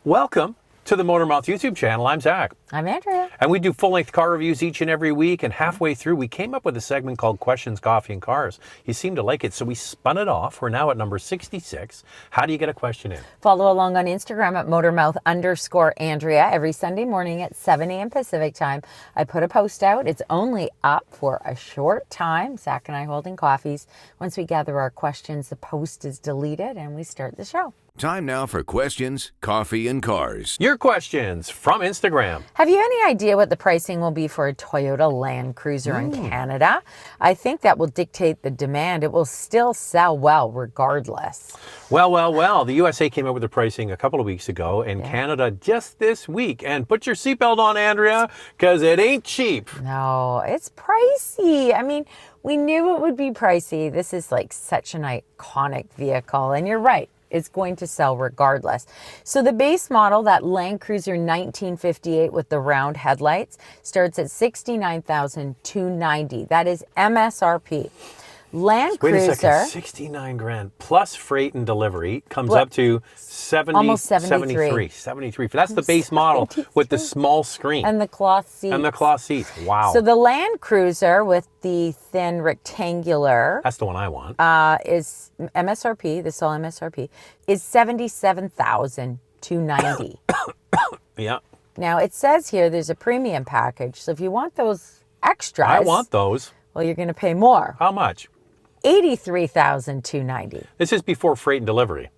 Welcome to the Motormouth YouTube channel. I'm Zach. I'm Andrea. And we do full-length car reviews each and every week, and halfway through we came up with a segment called Questions, Coffee, and Cars. You seem to like it, so we spun it off. We're now at number 66. How do you get a question in? Follow along on Instagram at Motormouth_Andrea. Every Sunday morning at 7 a.m. Pacific time, I put a post out. It's only up for a short time. Zach and I holding coffees. Once we gather our questions, the post is deleted and we start the show. Time now for Questions, Coffee, and Cars. Your questions from Instagram. Have you any idea what the pricing will be for a Toyota Land Cruiser in Canada? I think that will dictate the demand. It will still sell well regardless. Well. The USA came up with the pricing a couple of weeks ago, and Canada just this week. And put your seatbelt on, Andrea, because it ain't cheap. No, it's pricey. I mean, we knew it would be pricey. This is like such an iconic vehicle, and you're right. It's going to sell regardless. So the base model, that Land Cruiser 1958 with the round headlights, starts at $69,290. That is MSRP. Land Wait Cruiser. a second, 69 grand plus freight and delivery comes up to 70, almost 73. 73. That's the base model with the small screen. And the cloth seats. And the cloth seats. Wow. So the Land Cruiser with the thin rectangular. That's the one I want. Is MSRP, this is all MSRP, is $77,290. Yeah. Now it says here there's a premium package. So if you want those extras. I want those. Well, you're going to pay more. How much? $83,290. This is before freight and delivery.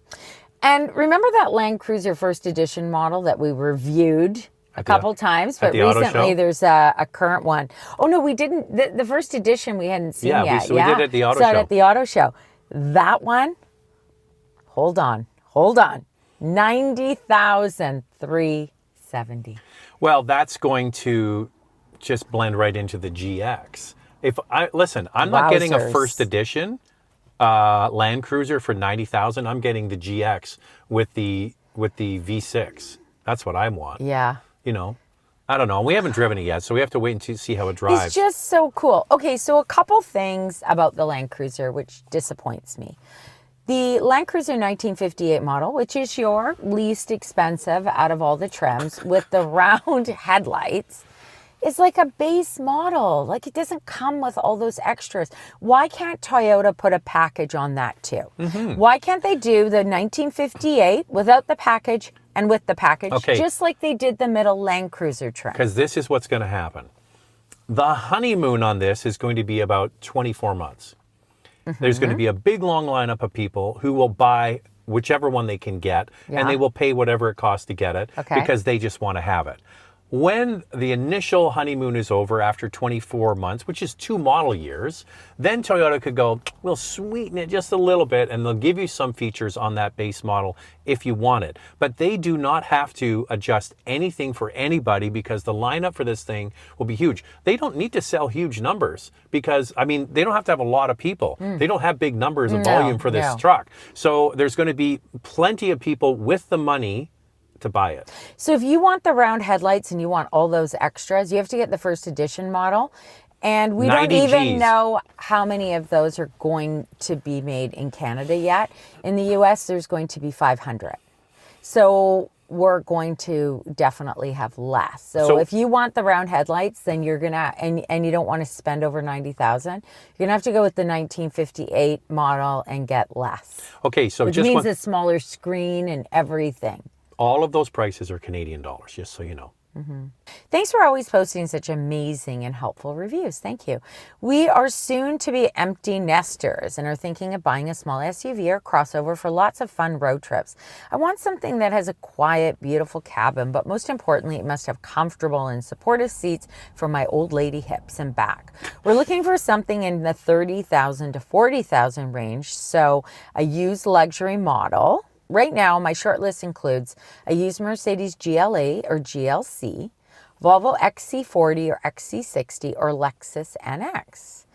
And remember that Land Cruiser First Edition model that we reviewed a couple times, but recently there's a current one. Oh no, we didn't. The First Edition we hadn't seen yet. We did it at the auto show. Saw it at the auto show. That one. Hold on. $90,370. Well, that's going to just blend right into the GX. I'm not getting a First Edition Land Cruiser for $90,000. I'm getting the GX with the V6. That's what I want. Yeah. You know, I don't know. We haven't driven it yet, so we have to wait and see how it drives. It's just so cool. Okay, so a couple things about the Land Cruiser which disappoints me. The Land Cruiser 1958 model, which is your least expensive out of all the trims, with the round headlights, is like a base model. Like, it doesn't come with all those extras. Why can't Toyota put a package on that too? Why can't they do the 1958 without the package and with the package, just like they did the middle Land Cruiser trim? Because this is what's going to happen. The honeymoon on this is going to be about 24 months. There's going to be a big, long lineup of people who will buy whichever one they can get, and they will pay whatever it costs to get it because they just want to have it. When the initial honeymoon is over after 24 months, which is 2 model years, then Toyota could go, we'll sweeten it just a little bit, and they'll give you some features on that base model if you want it. But they do not have to adjust anything for anybody because the lineup for this thing will be huge. They don't need to sell huge numbers because, I mean, they don't have to have a lot of people. They don't have big numbers of volume for this truck. So there's going to be plenty of people with the money to buy it. So if you want the round headlights and you want all those extras, you have to get the First Edition model. And we don't even know how many of those are going to be made in Canada yet. In the US, there's going to be 500. So we're going to definitely have less. So if you want the round headlights, then you're going to, and you don't want to spend over $90,000, you're going to have to go with the 1958 model and get less. Okay, so which means a smaller screen and everything. All of those prices are Canadian dollars, just so you know. Thanks for always posting such amazing and helpful reviews. Thank you. We are soon to be empty nesters and are thinking of buying a small SUV or crossover for lots of fun road trips. I want something that has a quiet, beautiful cabin, but most importantly, it must have comfortable and supportive seats for my old lady hips and back. We're looking for something in the $30,000 to $40,000 range, so a used luxury model. Right now, my short list includes a used Mercedes GLA or GLC, Volvo XC40 or XC60, or Lexus NX.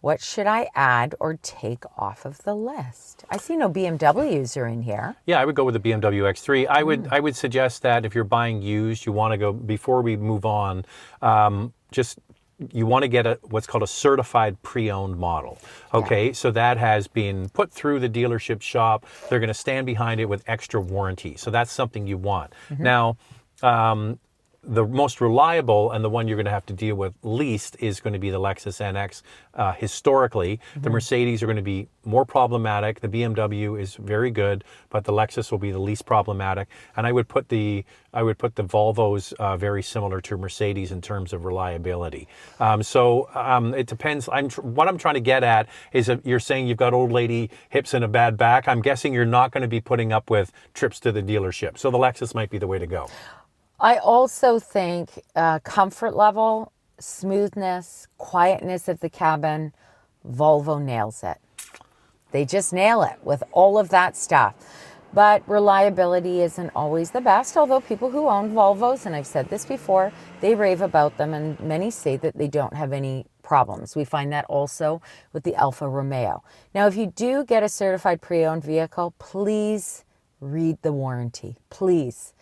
What should I add or take off of the list? I see no BMWs are in here. Yeah, I would go with the BMW X3. I would suggest that if you're buying used, you want to go, before we move on, just you want to get what's called a certified pre-owned model. Okay, so that has been put through the dealership shop. They're going to stand behind it with extra warranty. So that's something you want. Now, the most reliable and the one you're going to have to deal with least is going to be the Lexus NX. Historically, the Mercedes are going to be more problematic. The BMW is very good, but the Lexus will be the least problematic. And I would put the Volvos very similar to Mercedes in terms of reliability. It depends. What I'm trying to get at is that you're saying you've got old lady hips and a bad back. I'm guessing you're not going to be putting up with trips to the dealership. So the Lexus might be the way to go. I also think comfort level, smoothness, quietness of the cabin, Volvo nails it. They just nail it with all of that stuff. But reliability isn't always the best, although people who own Volvos, and I've said this before, they rave about them, and many say that they don't have any problems. We find that also with the Alfa Romeo. Now, if you do get a certified pre-owned vehicle, please read the warranty, please.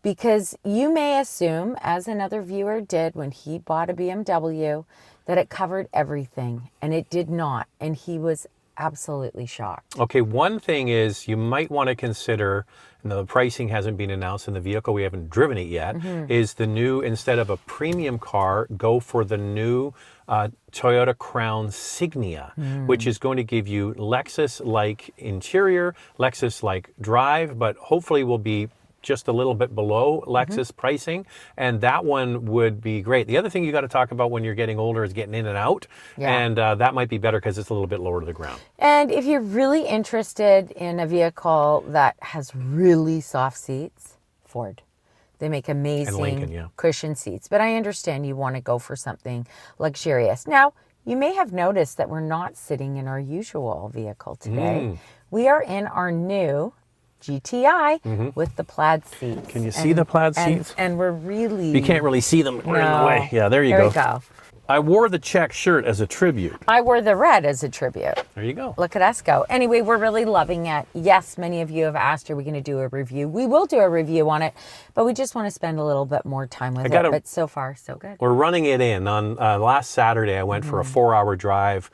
Because you may assume, as another viewer did when he bought a BMW, that it covered everything, and it did not. And he was absolutely shocked. Okay, one thing is you might want to consider, and the pricing hasn't been announced in the vehicle, we haven't driven it yet, is the new, instead of a premium car, go for the new Toyota Crown Signia, which is going to give you Lexus-like interior, Lexus-like drive, but hopefully will be just a little bit below Lexus pricing, and that one would be great. The other thing you got to talk about when you're getting older is getting in and out, and that might be better because it's a little bit lower to the ground. And if you're really interested in a vehicle that has really soft seats, Ford. They make amazing Lincoln, cushion seats, but I understand you want to go for something luxurious. Now, you may have noticed that we're not sitting in our usual vehicle today. We are in our new GTI with the plaid seats. Can you see the plaid seats? And we're really... You can't really see them. We're in the way. Yeah, there you go. There we go. I wore the check shirt as a tribute. I wore the red as a tribute. There you go. Look at us go. Anyway, we're really loving it. Yes, many of you have asked, are we going to do a review? We will do a review on it, but we just want to spend a little bit more time with it. But so far, so good. We're running it in. On last Saturday, I went for a 4-hour drive,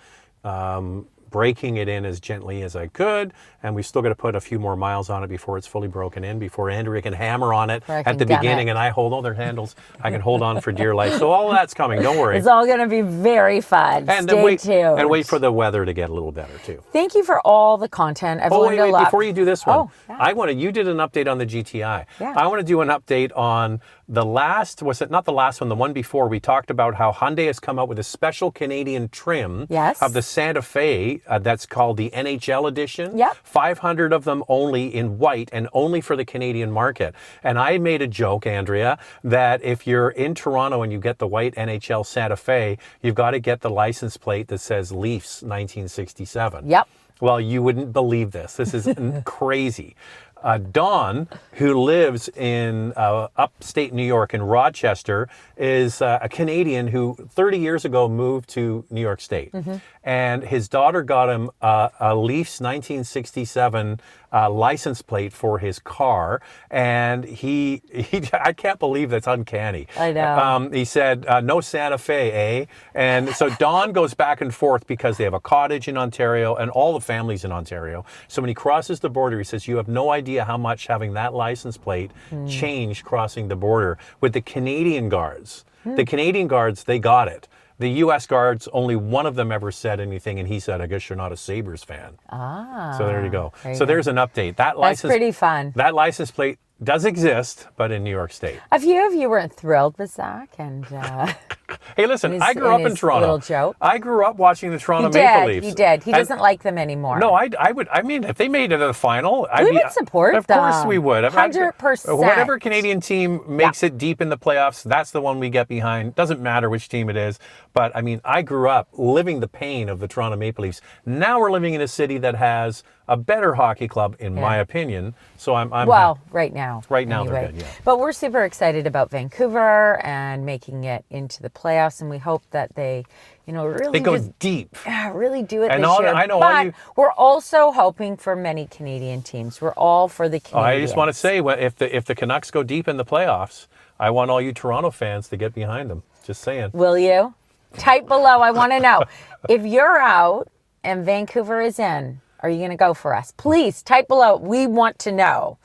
breaking it in as gently as I could, and we still got to put a few more miles on it before it's fully broken in, before Andrea can hammer on it at the beginning, and I hold all their handles. I can hold on for dear life. So all of that's coming. Don't worry. It's all going to be very fun. And Stay tuned. And wait for the weather to get a little better too. Thank you for all the content. I've learned a lot. Before you do this one, you did an update on the GTI. Yeah. I want to do an update on the last, was it not the last one, the one before? We talked about how Hyundai has come out with a special Canadian trim of the Santa Fe that's called the NHL edition. 500 of them only in white and only for the Canadian market. And I made a joke, Andrea, that if you're in Toronto and you get the white NHL Santa Fe, you've got to get the license plate that says Leafs 1967. Well, you wouldn't believe this. This is crazy. Dawn, who lives in upstate New York in Rochester, is a Canadian who 30 years ago moved to New York State. And his daughter got him a Leafs 1967 license plate for his car. And he I can't believe that's uncanny. I know. He said, no Santa Fe, eh? And so Dawn goes back and forth because they have a cottage in Ontario and all the families in Ontario. So when he crosses the border, he says, you have no idea how much having that license plate changed crossing the border. With the Canadian Guards, the Canadian Guards, they got it. The U.S. Guards, only one of them ever said anything, and he said, I guess you're not a Sabres fan. So there you go. There's an update. That's pretty fun. That license plate does exist, but in New York State. A few of you weren't thrilled with Zach, and hey, listen, I grew up in Toronto. Little joke. I grew up watching the Toronto Maple Leafs. He did. He doesn't like them anymore. No, I would. I mean, if they made it to the final, we would support them. Of course we would. 100%. Whatever Canadian team makes it deep in the playoffs, that's the one we get behind. Doesn't matter which team it is. But I mean, I grew up living the pain of the Toronto Maple Leafs. Now we're living in a city that has a better hockey club, in my opinion. So I'm well, right now. Right now they're good, But we're super excited about Vancouver and making it into the playoffs, and we hope that they, really they go deep. Really do it and this year. I know but we're also hoping for many Canadian teams. We're all for the Canadians. I just want to say, if the Canucks go deep in the playoffs, I want all you Toronto fans to get behind them. Just saying. Will you? Type below. I want to know. If you're out and Vancouver is in, are you going to go for us? Please type below. We want to know.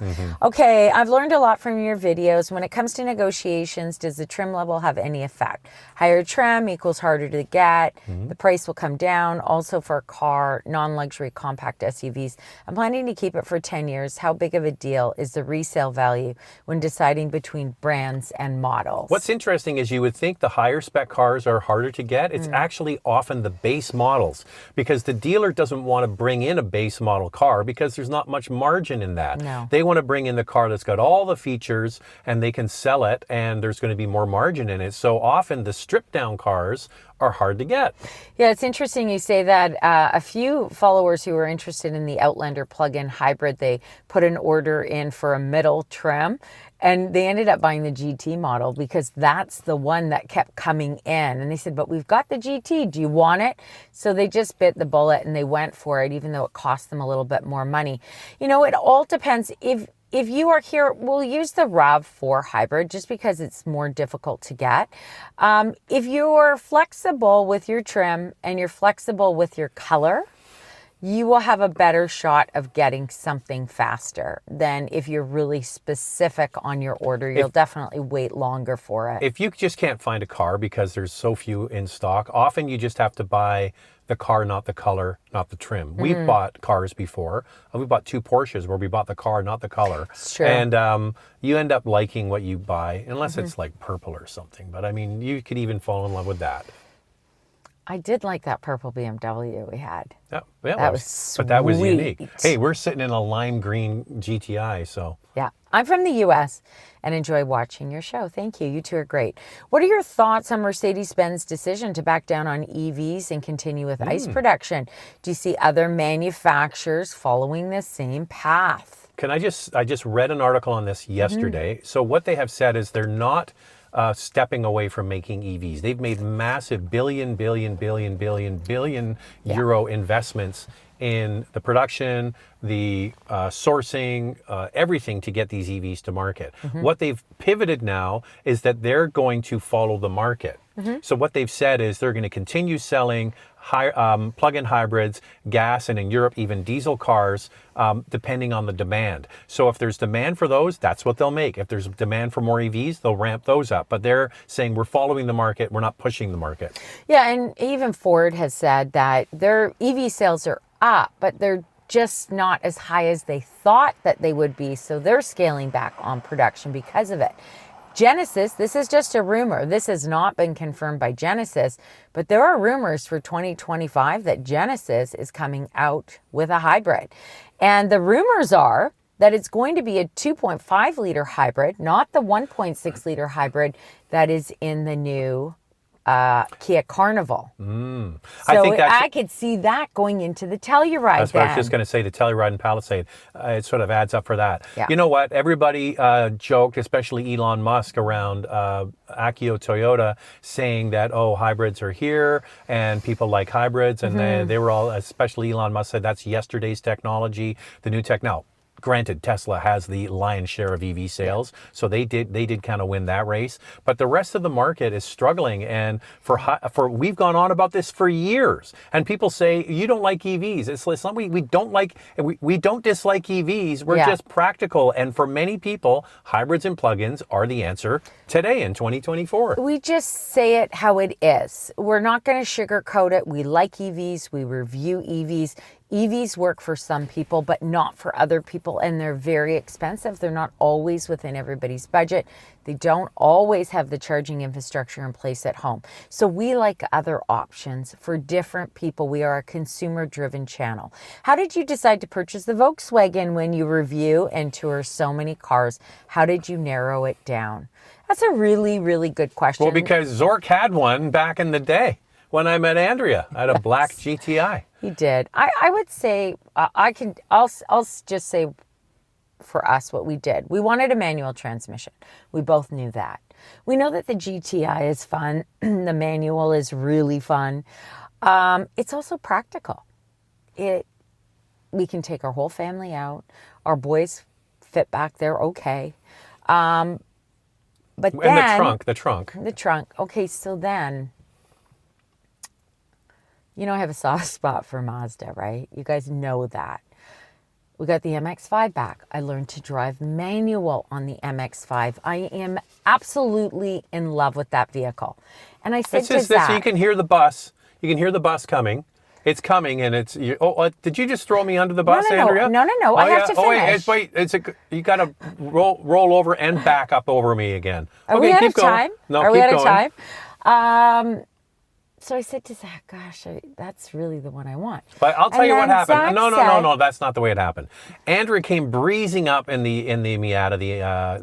Okay, I've learned a lot from your videos. When it comes to negotiations, does the trim level have any effect? Higher trim equals harder to get. The price will come down. Also for a car, non-luxury compact SUVs. I'm planning to keep it for 10 years. How big of a deal is the resale value when deciding between brands and models? What's interesting is you would think the higher spec cars are harder to get. It's actually often the base models, because the dealer doesn't want to bring in a base model car because there's not much margin in that. No. They want to bring in the car that's got all the features and they can sell it and there's going to be more margin in it. So often the stripped down cars are hard to get. Yeah, it's interesting you say that. A few followers who were interested in the Outlander plug-in hybrid, they put an order in for a middle trim, and they ended up buying the GT model because that's the one that kept coming in. And they said, but we've got the GT. Do you want it? So they just bit the bullet and they went for it, even though it cost them a little bit more money. You know, it all depends. If you are here, we'll use the RAV4 hybrid just because it's more difficult to get. If you're flexible with your trim and you're flexible with your color, you will have a better shot of getting something faster than if you're really specific on your order. You'll definitely wait longer for it. If you just can't find a car because there's so few in stock, often you just have to buy the car, not the color, not the trim. We've bought cars before. We bought 2 Porsches where we bought the car, not the color. It's true. And you end up liking what you buy, unless it's like purple or something. But I mean, you could even fall in love with that. I did like that purple BMW we had. Yeah, That was sweet. But that was unique. Hey, we're sitting in a lime green GTI, so. Yeah, I'm from the U.S. and enjoy watching your show. Thank you. You two are great. What are your thoughts on Mercedes-Benz decision to back down on EVs and continue with ICE production? Do you see other manufacturers following the same path? I just read an article on this yesterday. So what they have said is they're not stepping away from making EVs. They've made massive billion euro investments in the production, the sourcing, everything to get these EVs to market. What they've pivoted now is that they're going to follow the market. So what they've said is they're going to continue selling plug-in hybrids, gas, and in Europe, even diesel cars, depending on the demand. So if there's demand for those, that's what they'll make. If there's demand for more EVs, they'll ramp those up. But they're saying we're following the market, we're not pushing the market. Yeah, and even Ford has said that their EV sales are up, but they're just not as high as they thought that they would be. So they're scaling back on production because of it. Genesis, this is just a rumor. This has not been confirmed by Genesis, but there are rumors for 2025 that Genesis is coming out with a hybrid. And the rumors are that it's going to be a 2.5 liter hybrid, not the 1.6 liter hybrid that is in the new Kia Carnival. So I could see that going into the Telluride. That's what I was just going to say, the Telluride and Palisade. It sort of adds up for that. Yeah. You know what? Everybody joked, especially Elon Musk, around Akio Toyota, saying that, oh, hybrids are here and people like hybrids. And they were all, especially Elon Musk said that's yesterday's technology, the new tech. Now, granted, Tesla has the lion's share of EV sales, so they did kind of win that race. But the rest of the market is struggling, and for we've gone on about this for years. And people say you don't like EVs. It's not we don't dislike EVs. We're just practical, and for many people, hybrids and plug-ins are the answer today in 2024. We just say it how it is. We're not going to sugarcoat it. We like EVs. We review EVs. EVs work for some people, but not for other people, and they're very expensive. They're not always within everybody's budget. They don't always have the charging infrastructure in place at home. So we like other options for different people. We are a consumer-driven channel. How did you decide to purchase the Volkswagen when you review and tour so many cars? How did you narrow it down? That's a really, really good question. Well, because Zork had one back in the day when I met Andrea. I had a black GTI. He did. I would say, I'll just say for us what we did. We wanted a manual transmission. We both knew that. We know that the GTI is fun. The manual is really fun. It's also practical. We can take our whole family out. Our boys fit back there okay. But then, the trunk. Okay, so then You know, I have a soft spot for Mazda, right? You guys know that. We got the MX-5 back. I learned to drive manual on the MX-5. I am absolutely in love with that vehicle. And I said to Zach, so you can hear the bus. You can hear the bus coming. It's coming, and it's. Did you just throw me under the bus, Andrea? No. I have to finish. Wait. You got to roll over and back up over me again. Are we out of time? No, Are we keep out of going. time? So I said to Zach, gosh, that's really the one I want. But I'll tell you what happened. Zach No, that's not the way it happened. Andrea came breezing up in the Miata,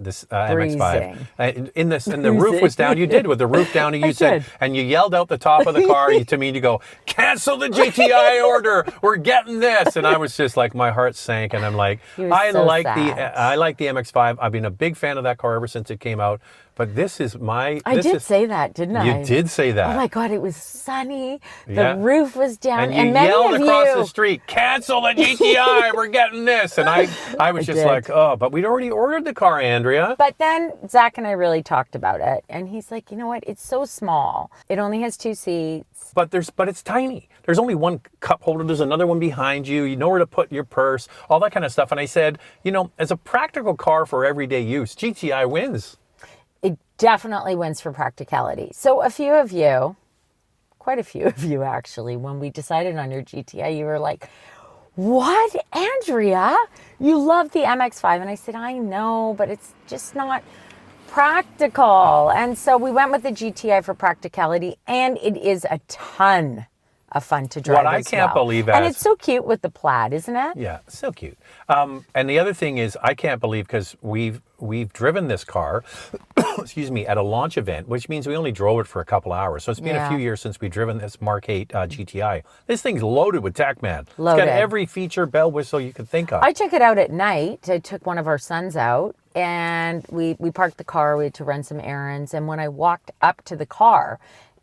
this MX-5. And the roof was down. You did with the roof down, and you said, and you yelled out the top of the car to me to go, cancel the GTI order. We're getting this. And I was just like, my heart sank, and I'm like, I like the MX-5. I've been a big fan of that car ever since it came out. But this is my... I did say that, didn't I? You did say that. Oh my God, it was sunny. The roof was down. And you yelled across the street, cancel the GTI, we're getting this. And I was just like, oh, but we'd already ordered the car, Andrea. But then Zach and I really talked about it. And he's like, you know what? It's so small. It only has 2 seats. But it's tiny. There's only one cup holder. There's another one behind you. You know where to put your purse, all that kind of stuff. And I said, as a practical car for everyday use, GTI wins. It definitely wins for practicality. So quite a few of you actually, when we decided on your GTI, you were like, what, Andrea? You love the MX-5. And I said, I know, but it's just not practical. And so we went with the GTI for practicality, and it is a ton of fun to drive. What I can't believe and it's so cute with the plaid, isn't it? Yeah, so cute. And the other thing is, I can't believe, because we've driven this car, excuse me, at a launch event, which means we only drove it for a couple hours. So it's been a few years since we've driven this Mark 8 GTI. This thing's loaded with tech, man. It's got every feature, bell whistle you could think of. I took it out at night. I took one of our sons out, and we parked the car. We had to run some errands. And when I walked up to the car,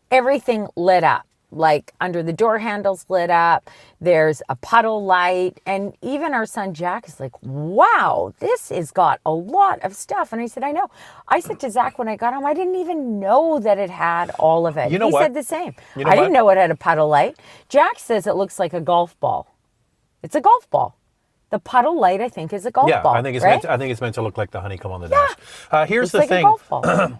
everything lit up. Like under the door handles lit up, there's a puddle light, and even our son Jack is like, wow, this has got a lot of stuff. And I said, I know. I said to Zach when I got home, I didn't even know that it had all of it. He said the same. I didn't know it had a puddle light. Jack says it looks like a golf ball. It's a golf ball. The puddle light, I think, is a golf ball. Yeah, I think it's meant to look like the honeycomb on the dash. Here's the thing. A golf ball.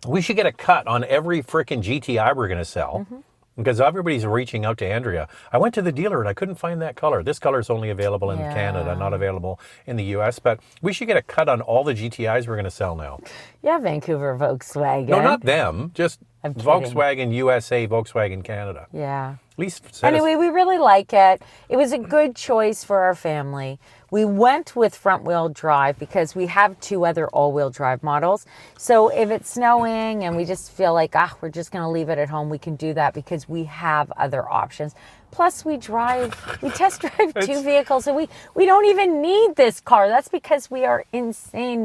We should get a cut on every freaking GTI we're going to sell. Mm-hmm. Because everybody's reaching out to Andrea. I went to the dealer and I couldn't find that color. This color is only available in Canada, not available in the U.S. But we should get a cut on all the GTIs we're going to sell now. Yeah, Vancouver Volkswagen. No, not them. Just Volkswagen USA, Volkswagen Canada. Yeah. At least anyway, we really like it. It was a good choice for our family. We went with front-wheel drive because we have 2 other all-wheel drive models. So if it's snowing and we just feel like, we're just going to leave it at home, we can do that because we have other options. Plus, we test drive 2 vehicles, and we don't even need this car. That's because we are insane.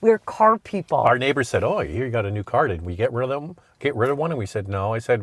We're car people. Our neighbor said, "Oh, you got a new car. Did we get rid of them? Get rid of one?" And we said, "No." I said,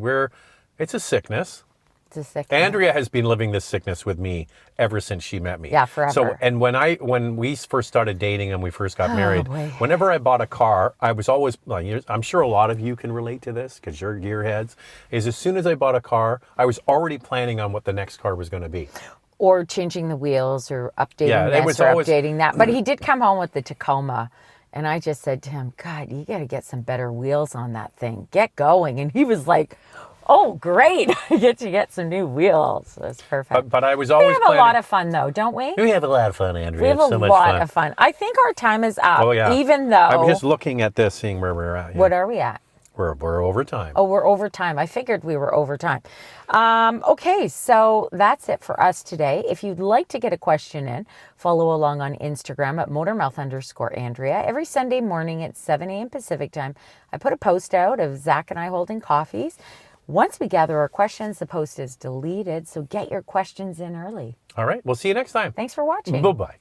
"It's a sickness." It's a sickness. Andrea has been living this sickness with me ever since she met me. Yeah, forever. So, and when we first started dating and we first got married, whenever I bought a car, I was always, I'm sure a lot of you can relate to this because you're gearheads, is as soon as I bought a car, I was already planning on what the next car was going to be. Or changing the wheels or updating this or updating that. But he did come home with the Tacoma. And I just said to him, God, you got to get some better wheels on that thing. Get going. And he was like, oh, great. I get to get some new wheels. That's perfect. But I was always We have a lot of fun, though, don't we? We have a lot of fun, Andrea. We have a lot of fun. I think our time is up. Oh, yeah. Even though... I'm just looking at this, seeing where we're at. Yeah. What are we at? We're over time. Oh, we're over time. I figured we were over time. Okay, so that's it for us today. If you'd like to get a question in, follow along on Instagram at motormouth_Andrea. Every Sunday morning at 7 a.m. Pacific time, I put a post out of Zach and I holding coffees. Once we gather our questions, the post is deleted, so get your questions in early. All right, we'll see you next time. Thanks for watching. Bye-bye.